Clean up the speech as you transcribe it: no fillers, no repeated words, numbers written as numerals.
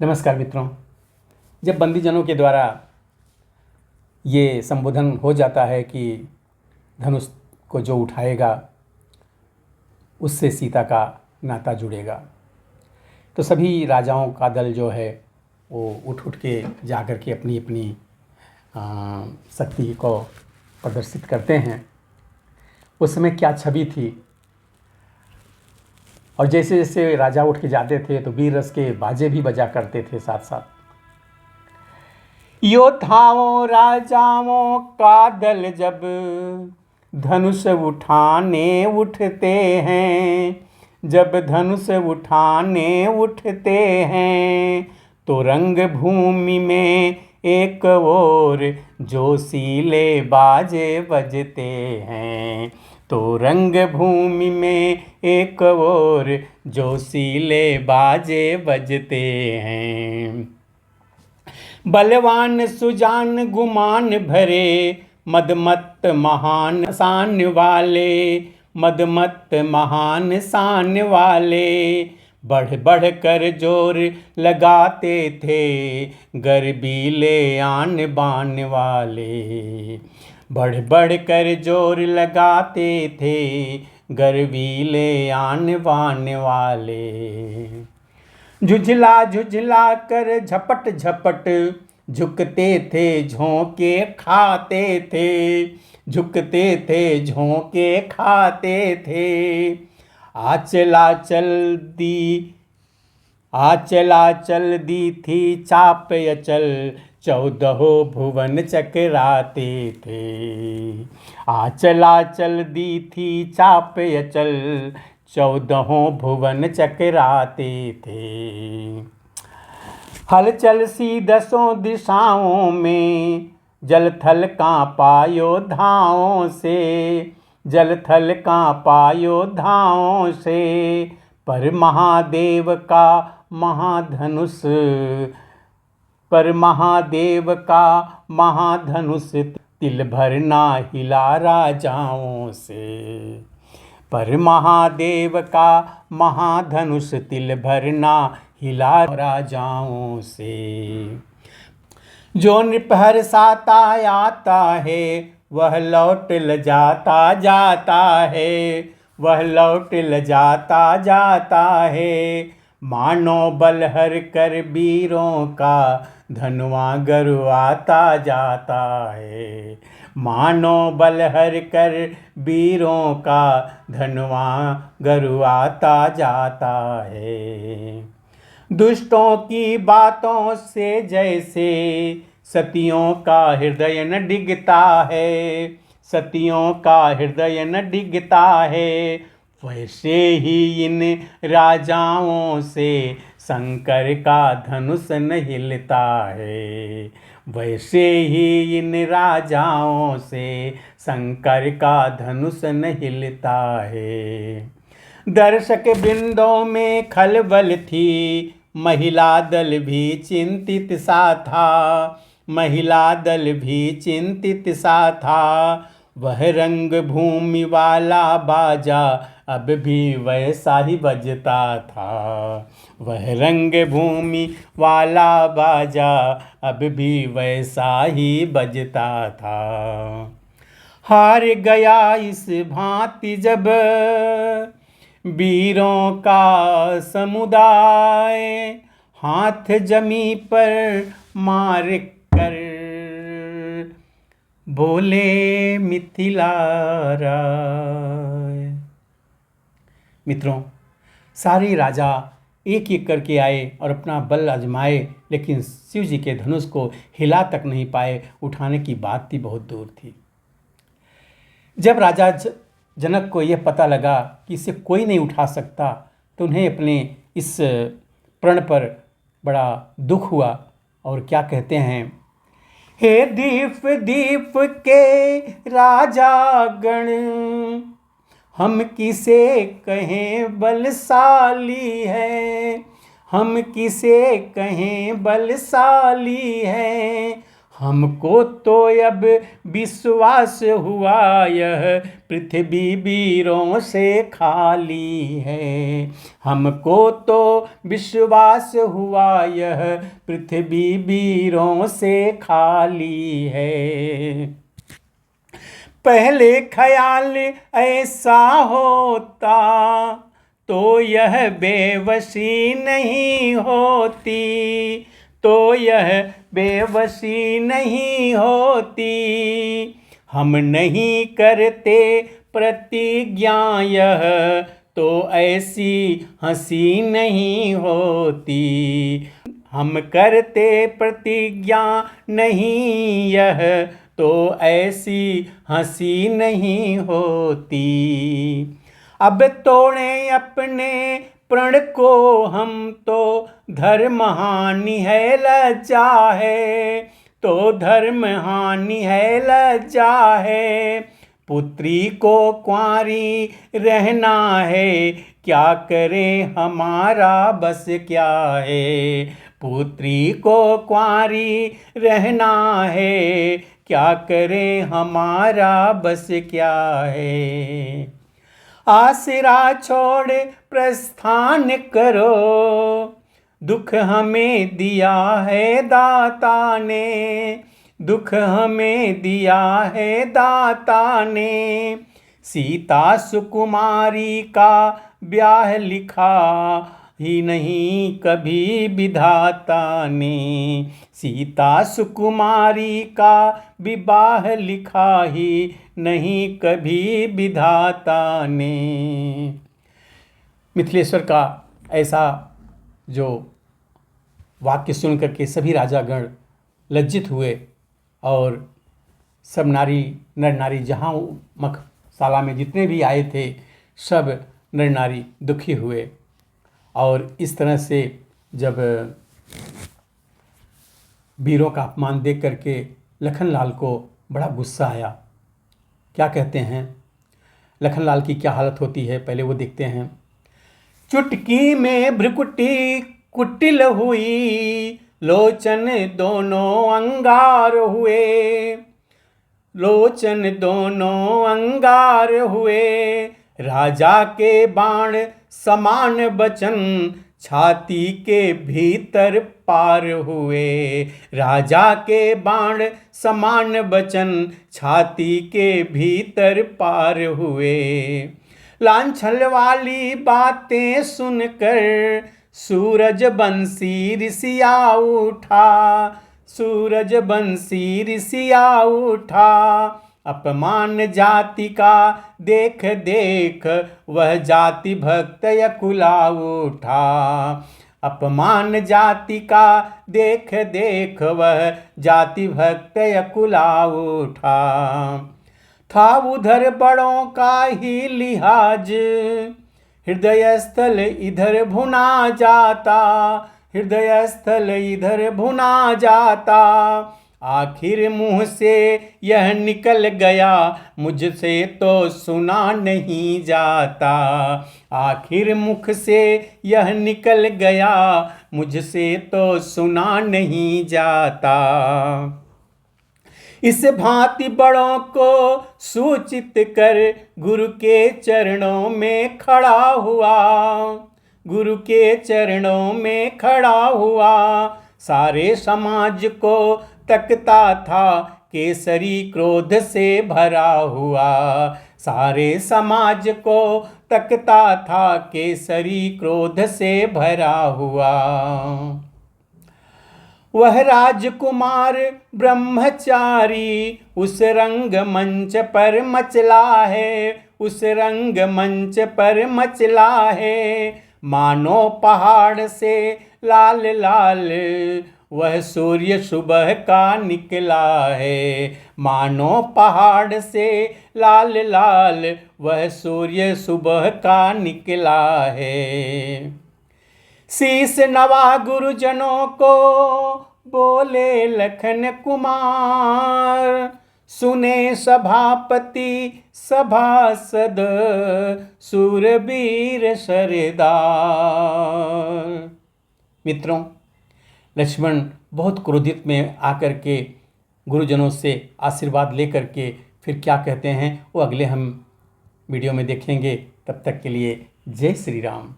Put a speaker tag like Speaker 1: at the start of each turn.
Speaker 1: नमस्कार मित्रों। जब बंदीजनों के द्वारा ये संबोधन हो जाता है कि धनुष को जो उठाएगा उससे सीता का नाता जुड़ेगा, तो सभी राजाओं का दल जो है वो उठ के जा कर के अपनी अपनी शक्ति को प्रदर्शित करते हैं। उस समय क्या छवि थी, और जैसे जैसे राजा उठ के जाते थे तो वीर रस के बाजे भी बजा करते थे साथ साथ। योद्धाओं राजाओं का दल जब धनुष उठाने उठते हैं, जब धनुष उठाने उठते हैं, तो रंग भूमि में एक और जोशीले बाजे बजते हैं, तो रंग भूमि में एक और जोशीले बाजे बजते हैं। बलवान सुजान गुमान भरे मदमत्त महान शान वाले, मदमत्त महान शान वाले, बढ़ बढ़ कर जोर लगाते थे गर्बीले आन बान वाले, बढ़ बढ़ कर जोर लगाते थे गर्बीले आन बान वाले। झुझला झुझला कर झपट झपट झुकते थे झोंके खाते थे, झुकते थे झोंके खाते थे। आचला चल दी थी चाप अचल, 14 भुवन चकराते थे। आचला चल दी थी चाप अचल, 14 भुवन चकराते थे। हलचल सी 10 दिशाओं में, जल थल कांपा योद्धाओं से, जल थल कांपा योद्धाओं से। पर महादेव का महाधनुष, पर महादेव का महाधनुष तिल भर ना हिला राजाओं से, पर महादेव का महाधनुष तिल भर ना हिला राजाओं से। जो नृपहर साता आता है वह लौट ल जाता जाता है, वह लौट ल जाता जाता है। मानो बलहर कर वीरों का धनुआ गरुआता जाता है, मानो बलहर कर वीरों का धनुआ गरुआता जाता है। दुष्टों की बातों से जैसे सतियों का हृदय न डिगता है, सतियों का हृदय न डिगता है, वैसे ही इन राजाओं से शंकर का धनुष न हिलता है, वैसे ही इन राजाओं से शंकर का धनुष न हिलता है। दर्शक वृंदों में खलबल थी, महिला दल भी चिंतित सा था, महिला दल भी चिंतित सा था। वह रंग भूमि वाला बाजा अब भी वैसा ही बजता था, वह रंग भूमि वाला बाजा अब भी वैसा ही बजता था। हार गया इस भांति जब वीरों का समुदाय, हाथ जमी पर मार कर बोले मिथिला राय। मित्रों, सारे राजा एक एक करके आए और अपना बल आजमाए, लेकिन शिव जी के धनुष को हिला तक नहीं पाए। उठाने की बात थी बहुत दूर थी। जब राजा जनक को यह पता लगा कि इसे कोई नहीं उठा सकता, तो उन्हें अपने इस प्रण पर बड़ा दुख हुआ और क्या कहते हैं, हे दीप दीप के राजा गण, हम किसे कहें बलशाली है, हम किसे कहें बलशाली है। हमको तो अब विश्वास हुआ यह पृथ्वी वीरों से खाली है। हमको तो विश्वास हुआ यह पृथ्वी वीरों से खाली है। पहले ख्याल ऐसा होता तो यह बेबसी नहीं होती, तो यह बेबसी नहीं होती। हम नहीं करते प्रतिज्ञा यह तो ऐसी हंसी नहीं होती। हम करते प्रतिज्ञा नहीं यह तो ऐसी हंसी नहीं होती। अब तोड़े अपने प्रण को हम तो धर्म हानि है लज्जा है, तो धर्म हानि है लज्जा है। पुत्री को कुंवारी रहना है, क्या करें हमारा बस क्या है। पुत्री को कुंवारी रहना है, क्या करें हमारा बस क्या है। आसरा छोड़ प्रस्थान करो, दुख हमें दिया है दाता ने, दुख हमें दिया है दाता ने। सीता सुकुमारी का ब्याह लिखा ही नहीं कभी विधाता ने। सीता सुकुमारी का विवाह लिखा ही नहीं कभी विधाता ने। मिथिलेश्वर का ऐसा जो वाक्य सुन करके सभी राजागण लज्जित हुए और सब नारी नर नारी जहाँ मखशाला में जितने भी आए थे सब नर नारी दुखी हुए। और इस तरह से जब वीरों का अपमान देख करके लखनलाल को बड़ा गुस्सा आया। क्या कहते हैं लखनलाल की क्या हालत होती है पहले वो देखते हैं। चुटकी में भ्रुकुटी कुटिल हुई, लोचन दोनों अंगार हुए, लोचन दोनों अंगार हुए। राजा के बाण समान बचन छाती के भीतर पार हुए। राजा के बाण समान बचन छाती के भीतर पार हुए। लांछन वाली बातें सुनकर सूरज बंसी ऋषिया उठा, सूरज बंसी ऋषिया उठा। अपमान जाति का देख देख वह जाति भक्त यकुला उठा। अपमान जाति का देख देख वह जाति भक्त यकुला उठा। था उधर बड़ों का ही लिहाज, हृदय स्थल इधर भुना जाता, हृदय स्थल इधर भुना जाता। आखिर मुँह से यह निकल गया, मुझसे तो सुना नहीं जाता। आखिर मुख से यह निकल गया, मुझसे तो सुना नहीं जाता। इस भांति बड़ों को सूचित कर गुरु के चरणों में खड़ा हुआ, गुरु के चरणों में खड़ा हुआ। सारे समाज को तकता था, केसरी क्रोध से भरा हुआ। सारे समाज को तकता था, केसरी क्रोध से भरा हुआ। वह राजकुमार ब्रह्मचारी उस रंग मंच पर मचला है, उस रंग मंच पर मचला है। मानो पहाड़ से लाल लाल वह सूर्य सुबह का निकला है। मानो पहाड़ से लाल लाल वह सूर्य सुबह का निकला है। शीश नवा गुरुजनों को बोले लखन कुमार, सुने सभापति सभासद सूरवीर सरदार। मित्रों, लक्ष्मण बहुत क्रोधित में आकर के गुरुजनों से आशीर्वाद लेकर के फिर क्या कहते हैं वो अगले हम वीडियो में देखेंगे। तब तक के लिए जय श्री राम।